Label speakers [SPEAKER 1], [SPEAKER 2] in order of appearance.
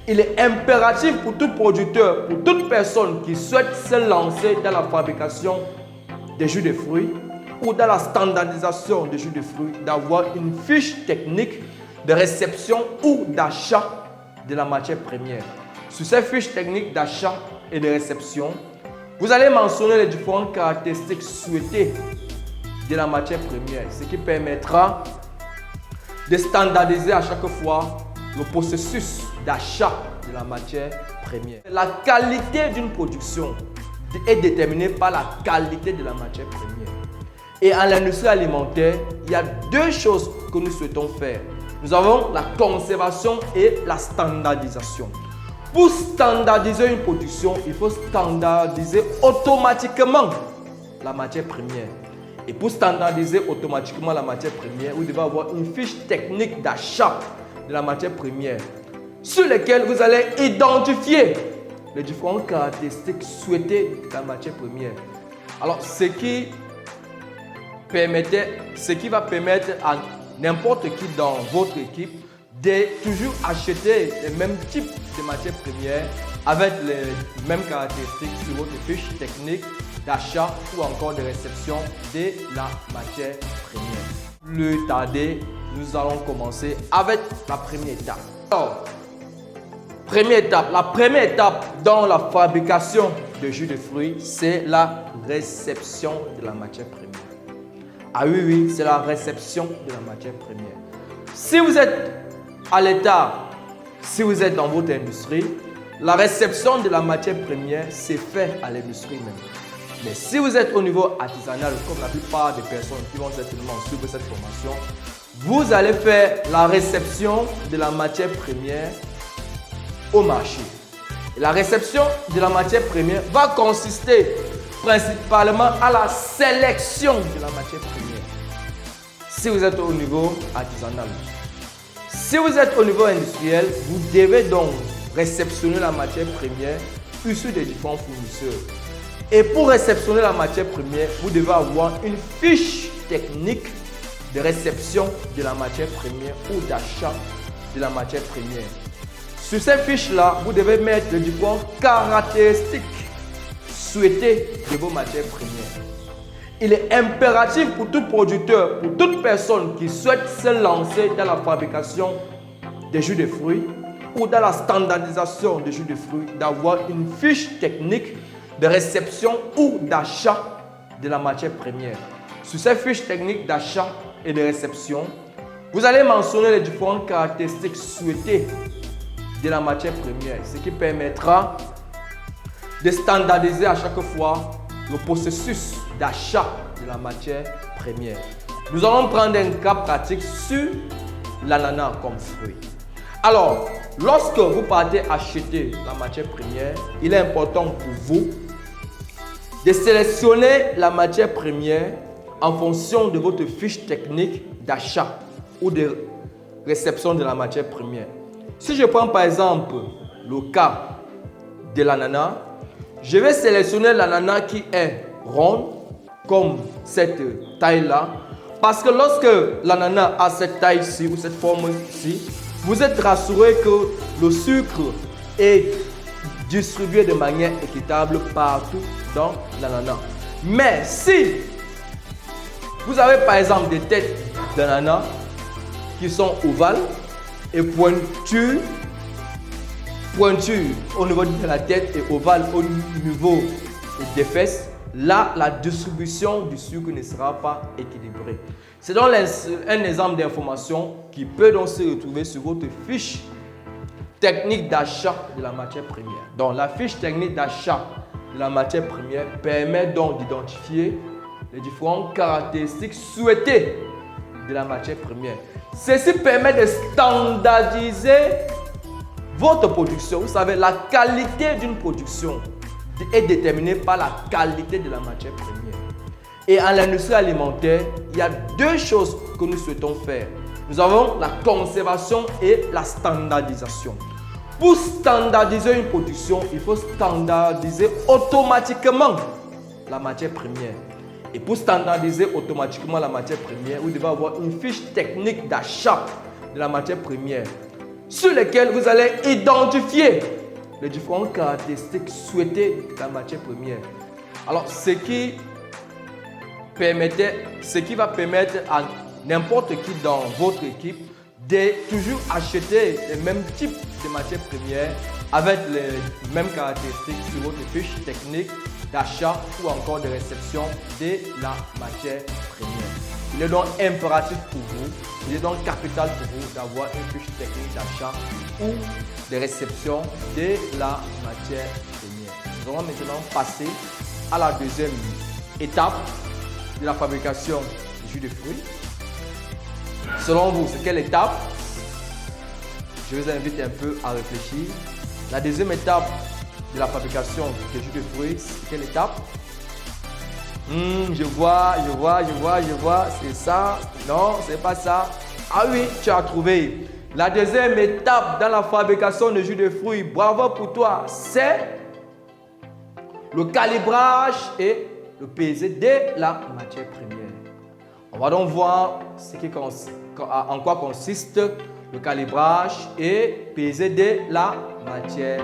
[SPEAKER 1] Il est impératif pour tout producteur, pour toute personne qui souhaite se lancer dans la fabrication des jus de fruits ou dans la standardisation des jus de fruits, d'avoir une fiche technique de réception ou d'achat de la matière première. Sur ces fiches techniques d'achat et de réception, vous allez mentionner les différentes caractéristiques souhaitées de la matière première, ce qui permettra de standardiser à chaque fois le processus d'achat de la matière première. La qualité d'une production est déterminée par la qualité de la matière première. Et en l'industrie alimentaire, il y a deux choses que nous souhaitons faire. Nous avons la conservation et la standardisation. Pour standardiser une production, il faut standardiser automatiquement la matière première. Et pour standardiser automatiquement la matière première, vous devez avoir une fiche technique d'achat de la matière première sur lesquelles vous allez identifier les différentes caractéristiques souhaitées de la matière première. Alors, ce qui va permettre à n'importe qui dans votre équipe de toujours acheter les mêmes types de matières premières avec les mêmes caractéristiques sur votre fiche technique d'achat ou encore de réception de la matière première. Plus tarder, nous allons commencer avec la première étape. Alors, la première étape dans la fabrication de jus de fruits, c'est la réception de la matière première. Ah oui, c'est la réception de la matière première. Si vous êtes à l'état, si vous êtes dans votre industrie, la réception de la matière première, c'est fait à l'industrie même. Mais si vous êtes au niveau artisanal, comme la plupart des personnes qui vont certainement suivre cette formation, vous allez faire la réception de la matière première au marché. Et la réception de la matière première va consister principalement à la sélection de la matière première. Si vous êtes au niveau artisanal. Si vous êtes au niveau industriel, vous devez donc réceptionner la matière première issue des différents fournisseurs. Et pour réceptionner la matière première, vous devez avoir une fiche technique de réception de la matière première ou d'achat de la matière première. Sur ces fiches-là, vous devez mettre les différentes caractéristiques souhaitées de vos matières premières. Il est impératif pour tout producteur, pour toute personne qui souhaite se lancer dans la fabrication des jus de fruits ou dans la standardisation des jus de fruits, d'avoir une fiche technique de réception ou d'achat de la matière première. Sur ces fiches techniques d'achat et de réception, vous allez mentionner les différentes caractéristiques souhaitées de la matière première, ce qui permettra de standardiser à chaque fois le processus d'achat de la matière première. Nous allons prendre un cas pratique sur l'ananas comme fruit. Alors, lorsque vous partez acheter la matière première, il est important pour vous de sélectionner la matière première en fonction de votre fiche technique d'achat ou de réception de la matière première. Si je prends par exemple le cas de l'ananas, je vais sélectionner l'ananas qui est rond, comme cette taille-là, parce que lorsque l'ananas a cette taille-ci ou cette forme-ci, vous êtes rassuré que le sucre est distribué de manière équitable partout dans l'ananas. Mais si vous avez par exemple des têtes d'ananas qui sont ovales et pointues au niveau de la tête et ovales au niveau des fesses, là, la distribution du sucre ne sera pas équilibrée. C'est donc un exemple d'information qui peut donc se retrouver sur votre fiche technique d'achat de la matière première. Donc, la fiche technique d'achat de la matière première permet donc d'identifier les différentes caractéristiques souhaitées de la matière première. Ceci permet de standardiser votre production. Vous savez, la qualité d'une production est déterminée par la qualité de la matière première. Et en l'industrie alimentaire, il y a deux choses que nous souhaitons faire. Nous avons la conservation et la standardisation. Pour standardiser une production, il faut standardiser automatiquement la matière première. Et pour standardiser automatiquement la matière première, vous devez avoir une fiche technique d'achat de la matière première sur lesquels vous allez identifier les différentes caractéristiques souhaitées de la matière première. Alors, ce qui va permettre à n'importe qui dans votre équipe de toujours acheter les mêmes types de matières premières avec les mêmes caractéristiques sur votre fiche technique d'achat ou encore de réception de la matière première. Il est donc impératif pour vous, il est donc capital pour vous d'avoir une fiche technique d'achat ou de réception de la matière première. Nous allons maintenant passer à la deuxième étape de la fabrication du jus de fruits. Selon vous, c'est quelle étape? Je vous invite un peu à réfléchir. La deuxième étape de la fabrication du jus de fruits, c'est quelle étape? Je vois, c'est ça. Non, c'est pas ça. Ah oui, tu as trouvé. La deuxième étape dans la fabrication de jus de fruits, bravo pour toi, c'est le calibrage et le pesé de la matière première. On va donc voir en quoi consiste le calibrage et pesé de la matière